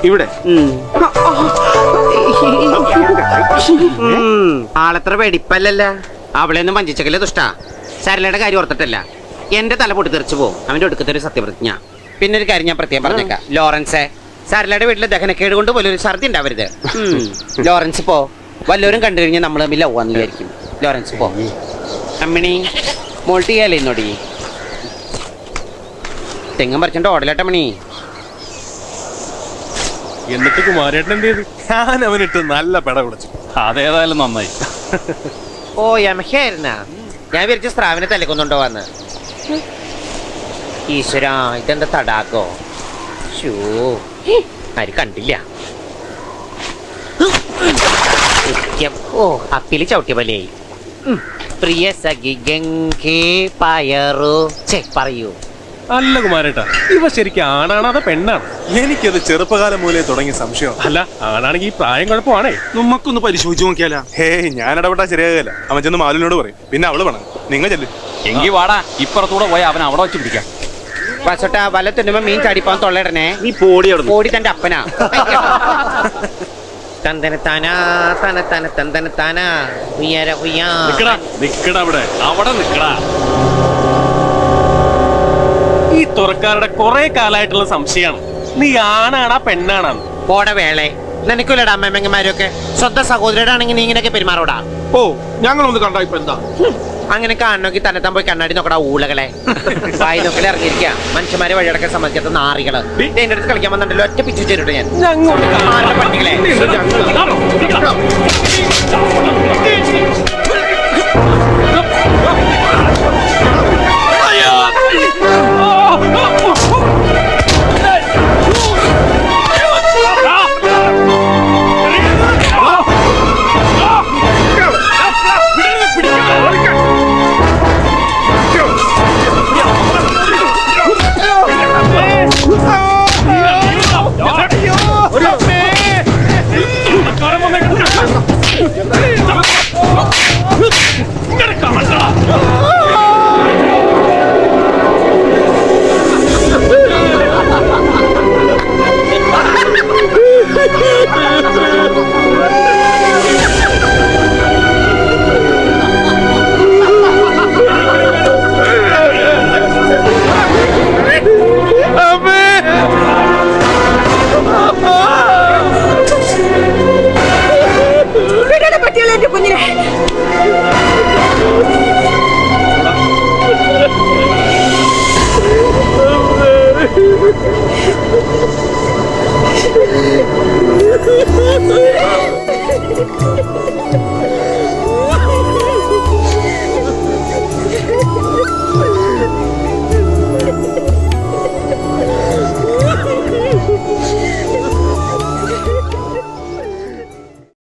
ഇവിടെ ആളെത്ര വെടിപ്പല്ലല്ല. അവളെയൊന്നും വഞ്ചിച്ചക്കല്ലേ ദുഷ്ടാ. സരളയുടെ കാര്യം ഓർത്തിട്ടല്ല, എന്റെ തല പൊട്ടി തെറിച്ചു പോകും അവന്റെ ഒടുക്കത്തെ ഒരു സത്യപ്രതിജ്ഞ. പിന്നെ ഒരു കാര്യം ഞാൻ പ്രത്യേകം പറഞ്ഞേക്കാം, ലോറൻസേ, സരളയുടെ വീട്ടിലെ ദഹനക്കേട് കൊണ്ട് പോലൊരു ഛർദി ഉണ്ടാവരുത്. ലോറൻസ് പോ, വല്ലവരും കണ്ടു കഴിഞ്ഞാൽ നമ്മൾ തമ്മിൽ ലവാന്ന് വിചാരിക്കും. ലോറൻസ് പോ. അമ്മിണി മോൾട്ടി ചെയ്യാലേ ഇന്നോടി തെങ്ങും പറിച്ചോണ്ട് ഓടലട്ടമ്മണി. എന്നിട്ട് കുമാരേട്ടൻ എന്ത് ചെയ്തു? ഞാൻ അവനിട്ട് നല്ല പെട വിളിച്ചു. അതേതായാലും നന്നായി. ഓ യമഹയായിരുന്ന, ഞാൻ വിരിച്ച സ്രാവിനെ തലക്കൊന്നുണ്ടോ വന്ന്. ഈശ്വര, ഇതെന്താ തടാകോ? ഷൂ, ആര് കണ്ടില്ല. ഓ അപ്പില് ചവിട്ടിയ പോലെയായി. പ്രിയ സഖി ഗംഗേ പയറു പറയൂ. അല്ല കുമാരേട്ടാ, ഇവ ശരിക്കും ആണാണോ അതോ പെണ്ണാണ്? എനിക്കത് ചെറുപ്പകാലം മൂലേ തുടങ്ങിയ സംശയം. അല്ല, ആണാണെങ്കിൽ ഈ പ്രായം കുഴപ്പമാണേ. നമുക്കൊന്ന് പരിശോധിച്ചു നോക്കിയാലോ? ഹേയ്, ഞാൻ ഇടപെട്ടാ ശരിയാകില്ല. അവൻ ചെന്ന് മാലിനോട് പറയും, പിന്നെ അവള് വേണം. നിങ്ങൾ ചെല്ലു. എങ്കി വാടാ, ഇപ്പുറത്തൂടെ പോയി അവൻ അവിടെ വെച്ച് പിടിക്കാം. വസോട്ടാ, വല്ല തുന്നുമ്പോ മീൻ ചാടിപ്പാൻ തൊള്ളയിടണേ. നീ പോടി പോടി തന്റെ അപ്പനാ. തന്തന താനാ തന തന തന്തന താനാ ഉയ്യാര ഉയ്യാ. നിക്കടാ അവിടെ നിക്കടാ. ഈ തുറക്കാരുടെ കുറെ കാലായിട്ടുള്ള സംശയമാണ്, നീ ആണാണാ പെണ്ണാണാന്ന്. പോട വേളെ, നിനക്കില്ലടാ അമ്മമ്മമാരൊക്കെ. സ്വന്തം സഹോദരയുടെ ആണെങ്കിൽ നീ ഇങ്ങനെയൊക്കെ പെരുമാറൂടാ. ഓ, ഞങ്ങളൊന്ന് കണ്ടാ ഇപ്പൊ എന്താ? അങ്ങനെ കാണണമെങ്കിൽ തന്നെത്താൻ പോയി കണ്ണാടി നോക്കടാ ഊളകളെ. വായി നോക്കലെ ഇറങ്ങിയിരിക്കുക മനുഷ്യന്മാരെ വഴിയടക്കാൻ സമ്മതിക്കാത്ത നാറികള്. എന്റെ അടുത്ത് കളിക്കാൻ വന്നിട്ടല്ലോ, ഒറ്റ പിച്ചു ചേരുട്ടോ ഞാൻ. പട്ടികളെ